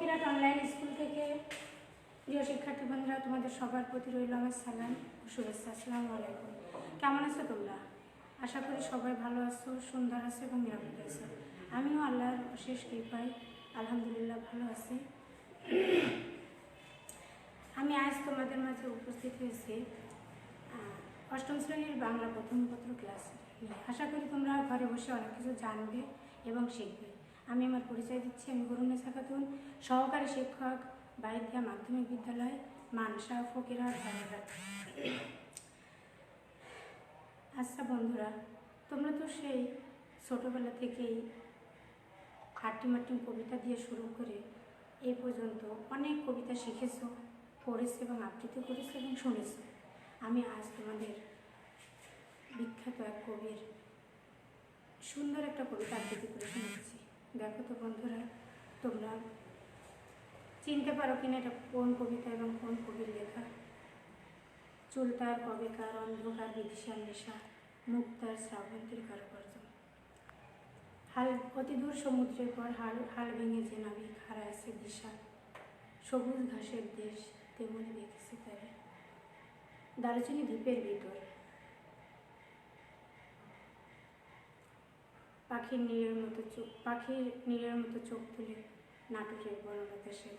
Fakirhat online school থেকে প্রিয় শিক্ষার্থী বন্ধুরা, তোমাদের সবার প্রতি রইল আমার সালাম ও শুভেচ্ছা। আসসালামু আলাইকুম। কেমন আছো তোমরা? আশা করি সবাই ভালো আছো, সুন্দর আছো এবং নিরাপদ আছো। আমিও আল্লাহর অশেষ কৃপায় আলহামদুলিল্লাহ ভালো আছি। আমি আজ তোমাদের মাঝে উপস্থিত হয়েছি অষ্টম শ্রেণীর বাংলা প্রথম পত্র ক্লাস নিয়ে। আশা করি তোমরা ঘরে বসে অনেক কিছু জানবে এবং শিখবে। আমি আমার পরিচয় দিচ্ছি। আমি গরুন্নেসা খাতুন, সহকারী শিক্ষক, বাড়িদিয়া মাধ্যমিক বিদ্যালয়, মানসা, ফকিরহাট, ধারাঘাট। আচ্ছা বন্ধুরা, তোমরা তো সেই ছোটোবেলা থেকেই হাট্টিমাট্টিম কবিতা দিয়ে শুরু করে এই পর্যন্ত অনেক কবিতা শিখেছো, পড়েছো এবং আবৃত্তি করেছো এবং শুনেছো। আমি আজ তোমাদের বিখ্যাত এক কবির সুন্দর একটা কবিতা আবৃত্তি করে শোনাচ্ছি। দেখো তো বন্ধুরা, তোমরা চিনতে পারো কিনা এটা কোন কবিতা এবং কোন কবির লেখা। চুলতার কবেকার, অন্ধকার বিদিশার নেশা, মুক্তার শ্রাবন্তীর কারুকার্য। হাল অতি দূর সমুদ্রের পর হাল ভেঙে যে নাবিক হারাইছে দিশা, সবুজ ঘাসের দেশ তেমনি দেখেছে তারে। দারুচিনি দ্বীপের ভিতর পাখির নীড়ের মতো চোখ তুলে নাটকের বর্ণনা সে।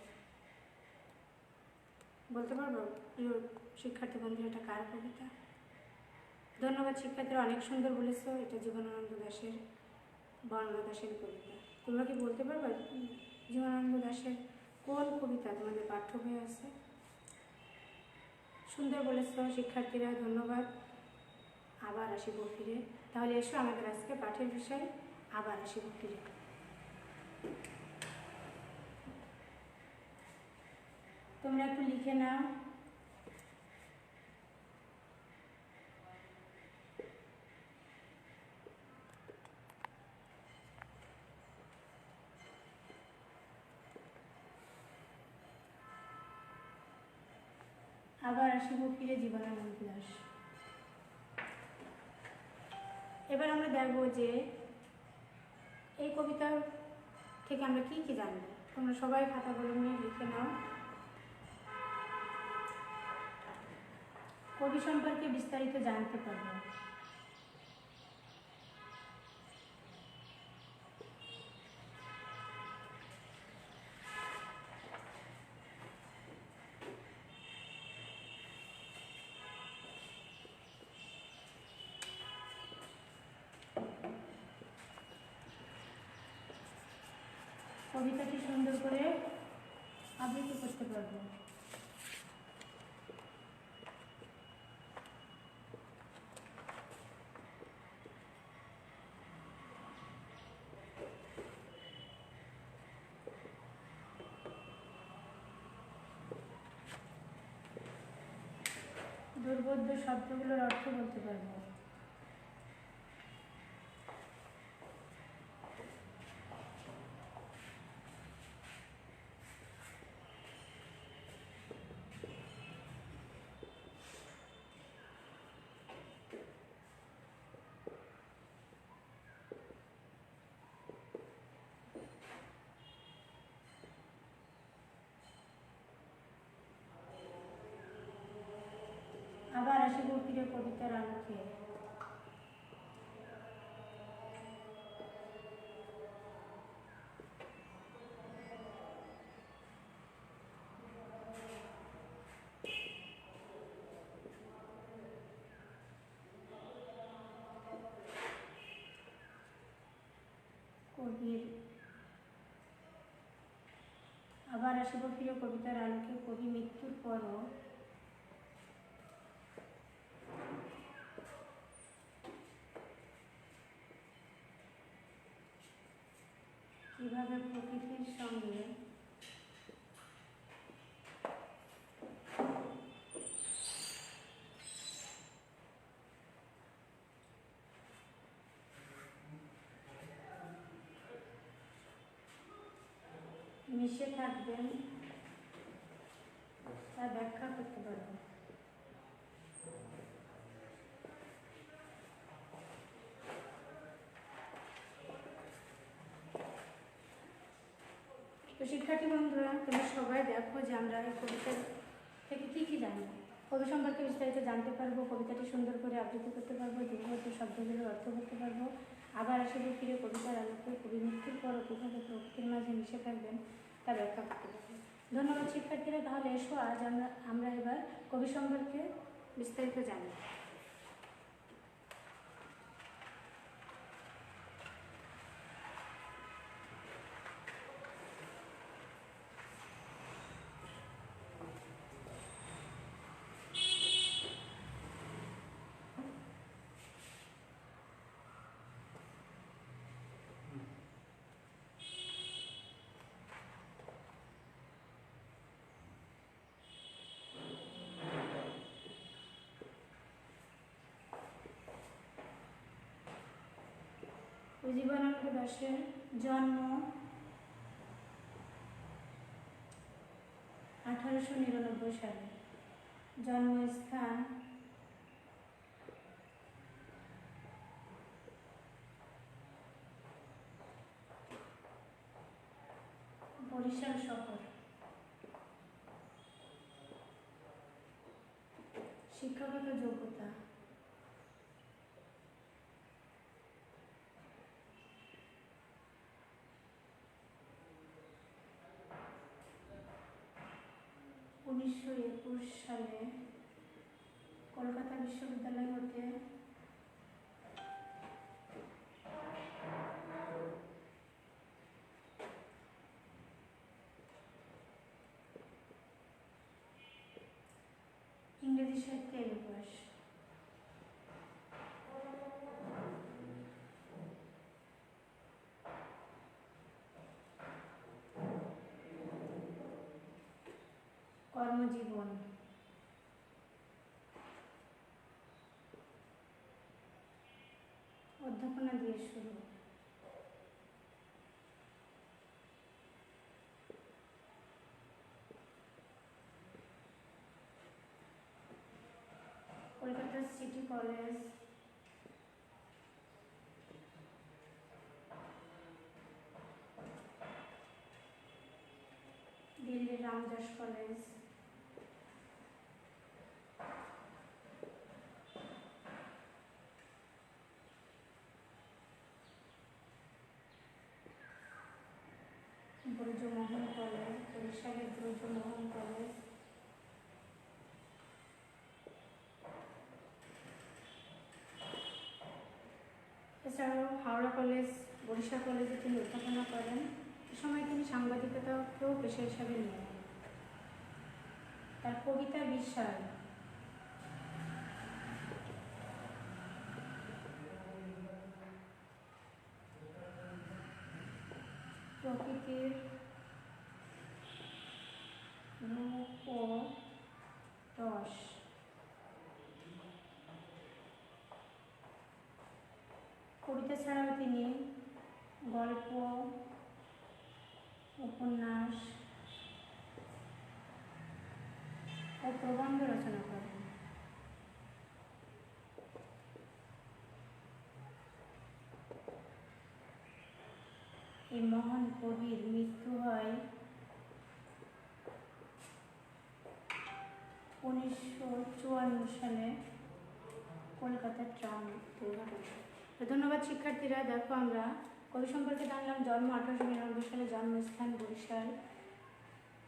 বলতে পারবো প্রিয় শিক্ষার্থী বন্ধু এটা কার কবিতা? ধন্যবাদ শিক্ষার্থীরা, অনেক সুন্দর বলেছ। এটা জীবনানন্দ দাশের বর্ণনা দাশের কবিতা। তোমরা কি বলতে পারবে জীবনানন্দ দাশের কোন কবিতা তোমাদের পাঠ্য বইয়ে আছে? সুন্দর বলেছ শিক্ষার্থীরা, ধন্যবাদ। আবার আসিব ফিরে। তাহলে এসো আমাদের আজকে পাঠের বিষয় আবার আসিব ফিরে। তোমরা একটু লিখে নাও। আবার আসিব ফিরে, জীবনানন্দ দাশ। এবার আমরা দেখবো যে এই কবিতা থেকে আমরা কি কি জানবো। তোমরা সবাই খাতা কলম নিয়ে লিখে নাও। কবি সম্পর্কে বিস্তারিত জানতে পারবো। কবিতাটি সুন্দর করে আবৃত্তি করতে পারবো। দুর্বোধ্য শব্দগুলোর অর্থ বলতে পারবো। আবার আসিব ফিরে কবিতার আলোকে। কবির আবার আসিব ফিরে কবিতার আলোকে। কবি মৃত্যুর পরও কিভাবে প্রকৃতির সঙ্গে মিশে থাকবেন তা ব্যাখ্যা করতে পারবেন। তো শিক্ষার্থী বন্ধুরা, তোমরা সবাই দেখো যে আমরা এই কবিতা থেকে কী কী জানবো। কবি সম্পর্কে বিস্তারিত জানতে পারবো, কবিতাটি সুন্দর করে আবৃত্তি করতে পারবো, দীর্ঘত শব্দগুলোর অর্থ করতে পারবো। আবার আসলে ফিরে কবিতার আলোকে কবি মৃত্যুর পরও কীভাবে প্রকৃতির মাঝে মিশে থাকবেন তা ব্যাখ্যা করতে পারবো। ধন্যবাদ শিক্ষার্থীরা। তাহলে এসো আজ আমরা এবার কবি সম্পর্কে বিস্তারিত জানি। জীবনানন্দ দাশের জন্ম 1899 সালে। জন্মস্থান বরিশাল শহর। শিক্ষাগত যোগ্যতা সালে কলকাতা বিশ্ববিদ্যালয় হতে ইংরেজি সাহিত্যে এম.এ পাস। কর্মজীবন অধ্যাপনা দিয়ে শুরু। কলকাতা সিটি কলেজ, দিল্লির রামদাস কলেজ, ব্রজমোহন কলেজ, বরিশালের ব্রজমোহন কলেজ, এছাড়াও হাওড়া কলেজ, বরিশাল কলেজে তিনি অধ্যাপনা করেন। এ সময় তিনি সাংবাদিকতাকেও পেশা হিসাবে নেন। তার কবিতা বিশাল, প্রকৃতির রূপ ও রস, কবিতা ছাড়াও তিনি গল্প, উপন্যাস ও প্রবন্ধ রচনা করেন। এই মহান কবির মৃত্যু হয় 1954 সালে কলকাতার ট্রাম দুর্ঘটনায়। ধন্যবাদ শিক্ষার্থীরা। দেখো আমরা কবি সম্পর্কে জানলাম। জন্ম 1899 সালে, জন্মস্থান বরিশাল,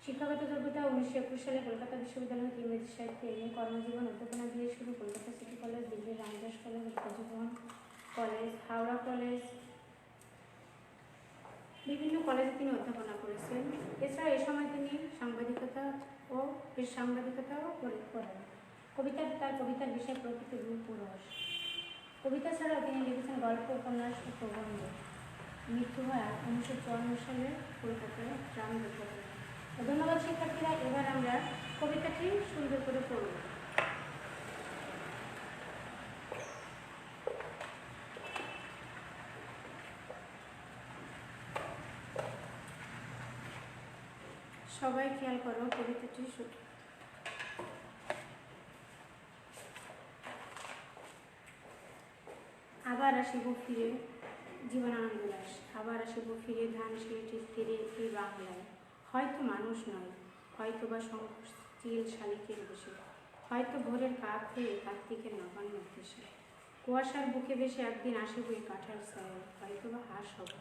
শিক্ষাগত যোগ্যতা 1921 সালে কলকাতা বিশ্ববিদ্যালয় ইংরেজি সাহিত্যে এম.এ, কর্মজীবন অধ্যাপনা দিয়ে শুরু। কলকাতা সিটি কলেজ, দিল্লির Ramdas college, Brajamohan college, Howrah college, বিভিন্ন কলেজে তিনি অধ্যাপনা করেছেন। এছাড়া এ সময় তিনি সাংবাদিকতাও করেন। তার কবিতার বিষয় প্রকৃতির রূপ ও রস। কবিতা ছাড়াও তিনি লিখেছেন গল্প, উপন্যাস ও প্রবন্ধ। মৃত্যু হয় 1954 সালে কলকাতায় ট্রাম দুর্ঘটনায়। ধন্যবাদ শিক্ষার্থীরা। এবার আমরা কবিতাটি সুন্দর করে পড়ব। সবাই খেয়াল করো কবিতাটি। আবার আসিব ফিরে, জীবনানন্দ দাশ। আবার আসিব ফিরে ধান সিঁড়িটির তীরে এই বাংলায়, হয়তো মানুষ নয়, হয়তো বা চিল শালিকের বেশে, হয়তো ভোরের কাক হয়ে কার্তিকের নবান্ন উদ্দেশ্যে, কুয়াশার বুকে বেশে একদিন আসিব এই কাঁঠাল ছায়, হয়তো বা হাঁস হব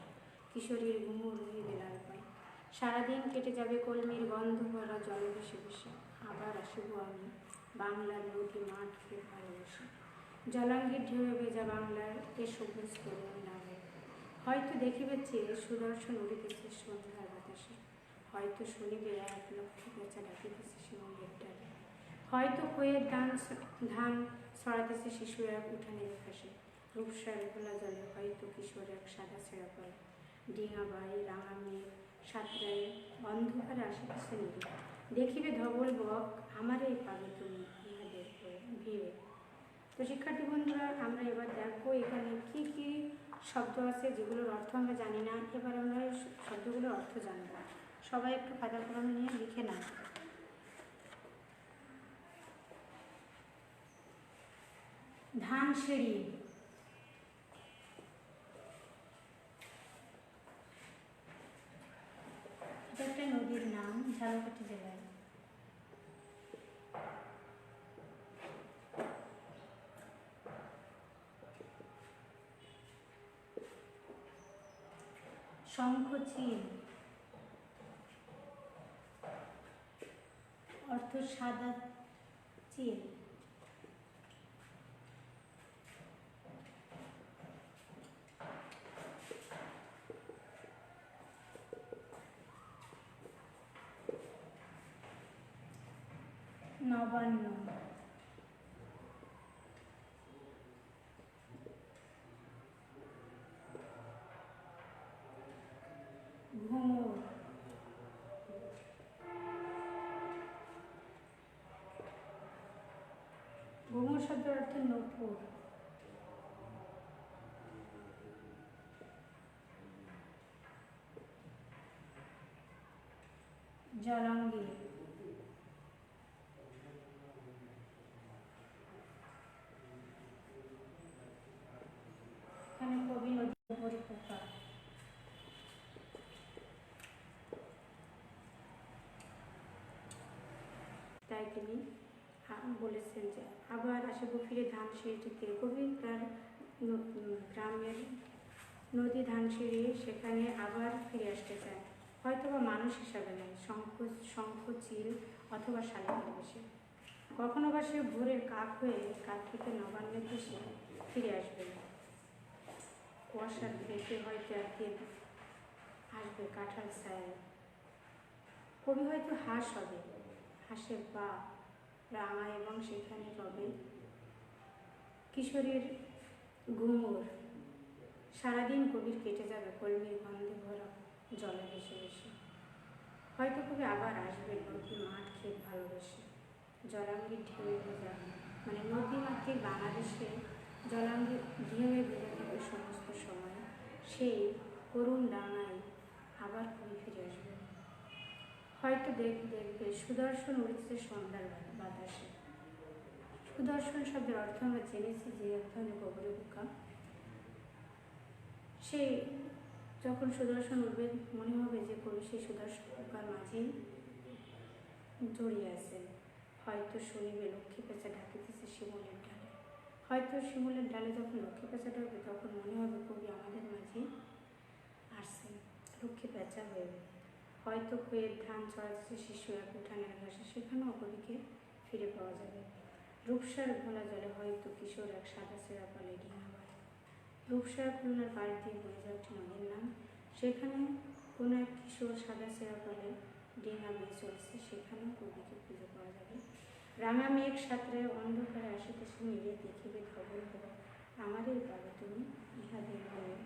কিশোরীর ঘুমুর হয়ে বেলার পায়। সারাদিন কেটে যাবে কলমির গন্ধ ভরা জল ভেসে ভেসে, আবার আসিব আমি বাংলার নদী মাঠ খেয়ে ভালোবেসে। জলাঙ্গির ঢেউয়ে ভেজা বাংলার এ সবুজ তরুণ নামে, হয়তো দেখিবে চেয়ে সুদর্শন উড়িতেছে সন্ধ্যার বাতাসে, হয়তো শুনিবে এক লক্ষ পেঁচা ডাকিতেছে শিমুলের ডালে, হয়তো খইয়ের ধান ছড়াতেছে শিশু এক উঠানের পাশে, রূপসার খোলা জলে হয়তো কিশোর এক সাদা ছেঁড়া পায়। ডিঙা বাড়ি রাঙা মেঘ সাঁতরায় অন্ধকারে আসিতেছে নিরে, দেখিবে ধবল বক আমারই পাবে তুমি ইহাদের ভিড়ে। তো শিক্ষার্থী বন্ধুরা, আমরা এবার দেখবো এখানে কি কি শব্দ আছে যেগুলোর অর্থ আমরা জানি না। এবার আমরা শব্দগুলোর অর্থ জানবো। সবাই একটু খাতা কলম নিয়ে লিখে নাও। ধানসিঁড়ি, এটা একটা নদীর নাম ঝালকাঠি জেলায়। শঙ্খচিল, অর্থ সাদা চিল। নবান্ন, ঘুমুর, ঘুমুর শব্দের অর্থ নূপুর। জলাঙ্গি, এখানে কবি নদীর পরিপোকা। তাই তিনি বলেছেন যে আবার আসিব ফিরে ধানসিঁড়িতে। কবি তার গ্রামের নদী ধানসিঁড়ি সেখানে আবার ফিরে আসতে চায়, হয়তো বা মানুষ হিসাবে নয়, শঙ্খ চিল অথবা শালিকের বেশে। কখনো বা সে ভোরের কাক হয়ে কার্তিকের নবান্নের দেশে ফিরে আসবে, কুয়াশার ভেসে হয়তো একদিন আসবে কাঁঠাল ছায়। কবি হয়তো হাঁস হবে, হাঁসের পা রাঙা এবং সেখানে রবে কিশোরীর ঘুমুর। সারাদিন কবির কেটে যাবে কলমির গন্ধে ভরা জলে ভেসে ভেসে, হয়তো কবি আবার আসবে নদী মাঠ খেত ভালোবেসে। জলাঙ্গির ঢেউয়ে ভেজা, মানে নদীমাতৃক বাংলাদেশে জলাঙ্গির ঢেউয়ে ভেজা থাকে সমস্ত সময়, সেই করুণ ডাঙায় আবার কবি ফিরে আসবে। হয়তো দেখবে সুদর্শন উড়িতেছে সন্ধ্যার বাতাসে। সুদর্শন শব্দের অর্থ আমরা জেনেছি যে এক ধরনের গোবরে পোকা। সেই যখন সুদর্শন উঠবে মনে হবে যে কবি সেই সুদর্শন পোকার মাঝেই জড়িয়ে আছেন। হয়তো শুনিবে লক্ষ্মী পেঁচা ডাকিতেছে শিমুলের ডালে, হয়তো শিমুলের ডালে যখন লক্ষ্মী পেঁচা ডাকবে তখন মনে হবে কবি আমাদের মাঝে আসছেন লক্ষ্মী পেঁচা হয়ে। হয়তো খইয়ের ধান ছড়াচ্ছে শিশু এক উঠানের ঘাসে, সেখানেও কবিকে ফিরে পাওয়া যাবে। রূপসার ঘোলা জলে হয়তো কিশোর এক সাদা ছেঁড়া পালে ডিঙা বাড়ে। রূপসার খুলনার পাড় দিয়ে বয়ে যাওয়া একটি নদীর নাম, সেখানে কোনো এক কিশোর সাদা ছেঁড়া পালে ডিঙা বেয়ে চলছে, সেখানেও কবিকে খুঁজে পাওয়া যাবে। রাঙা মেঘ সাঁতরে অন্ধকারে আসিতেছে নিরে, দেখিবে ধবল বক আমারই পাবে তুমি ইহাদের ভয়ে।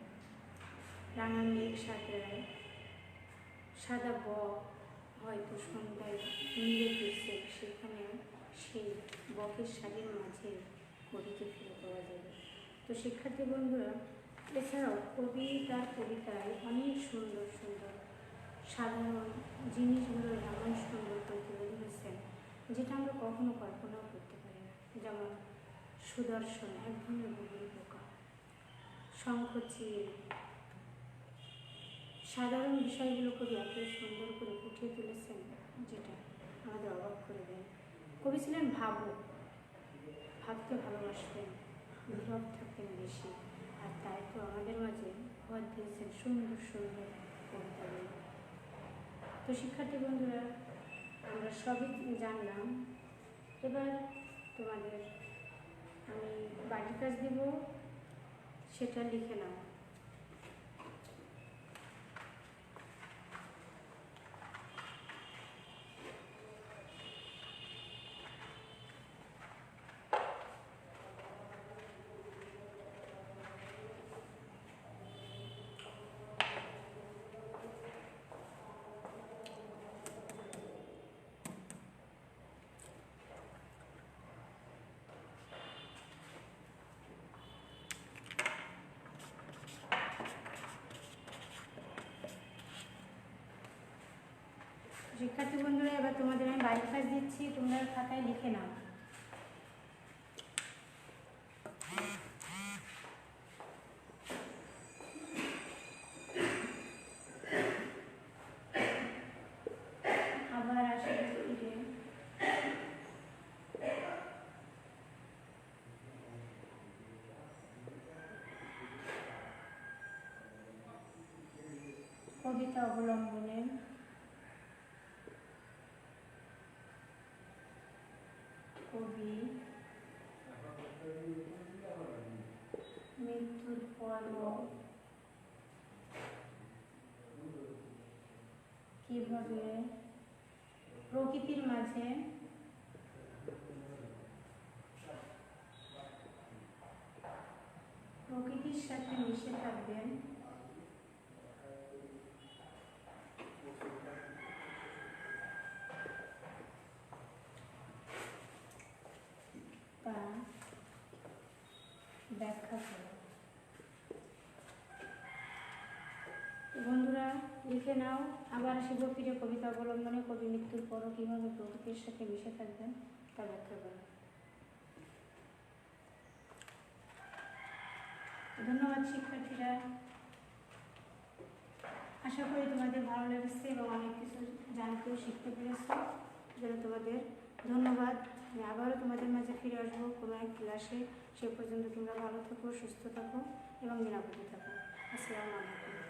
রাঙা মেঘ সাঁতরায় সাদা বক হয়তো সন্ধ্যায় নিরে ফিরছে, সেখানেও সেই বকের শাড়ির মাঝে কবিকে ফিরে পাওয়া যাবে। তো শিক্ষার্থী বন্ধুরা, এছাড়াও কবি তার কবিতায় অনেক সুন্দর সুন্দর সাধারণ জিনিসগুলো এমন সুন্দর করে তুলে ধরেছেন যেটা আমরা কখনো কল্পনাও করতে পারি না। যেমন সুদর্শন এক ধরনের গোবরে পোকা, শঙ্খচিল, সাধারণ বিষয়গুলো কবি এত সুন্দর করে ফুটিয়ে তুলে যেটা আমাদের অবাক করে দেয়। কবি ছিলেন ভাবুক, ভাবতে ভালোবাসতেন, নীরব থাকতেন বেশি, আর তাই তো আমাদের মাঝে ঘর দিয়েছেন সুন্দর সুন্দর কবিতাগুলো। তো শিক্ষার্থী বন্ধুরা, আমরা সবই জানলাম। এবার তোমাদের আমি বাড়ির কাজ দেব, সেটা লিখে নাও। শিক্ষার্থী বন্ধুরা, এবার তোমাদের আমি বাড়ির কাজ দিচ্ছি, তোমরা খাতায় লিখে নাও। আবার আসি ফিরে। কবিতা অবলম্বনে কবি মৃত্যুর পরও কিভাবে প্রকৃতির মাঝে প্রকৃতির সাথে মিশে থাকবেন, তা ব্যাখ্যা করো। বন্ধুরা লিখে নাও। আবার আসিব ফিরে। কবিতা অবলম্বনে কবি মৃত্যুর পরও কিভাবে প্রকৃতির সাথে মিশে থাকবেন তা ব্যাখ্যা করো। ধন্যবাদ শিক্ষার্থীরা। আশা করি তোমাদের ভালো লেগেছে এবং অনেক কিছু জানতেও শিখতে পেরেছ। যেন তোমাদের ধন্যবাদ। আমি আবারও তোমাদের মাঝে ফিরে আসবো কোনো এক ক্লাসে। সে পর্যন্ত তোমরা ভালো থাকো, সুস্থ থাকো এবং নিরাপদে থাকো। আসসালামু আলাইকুম।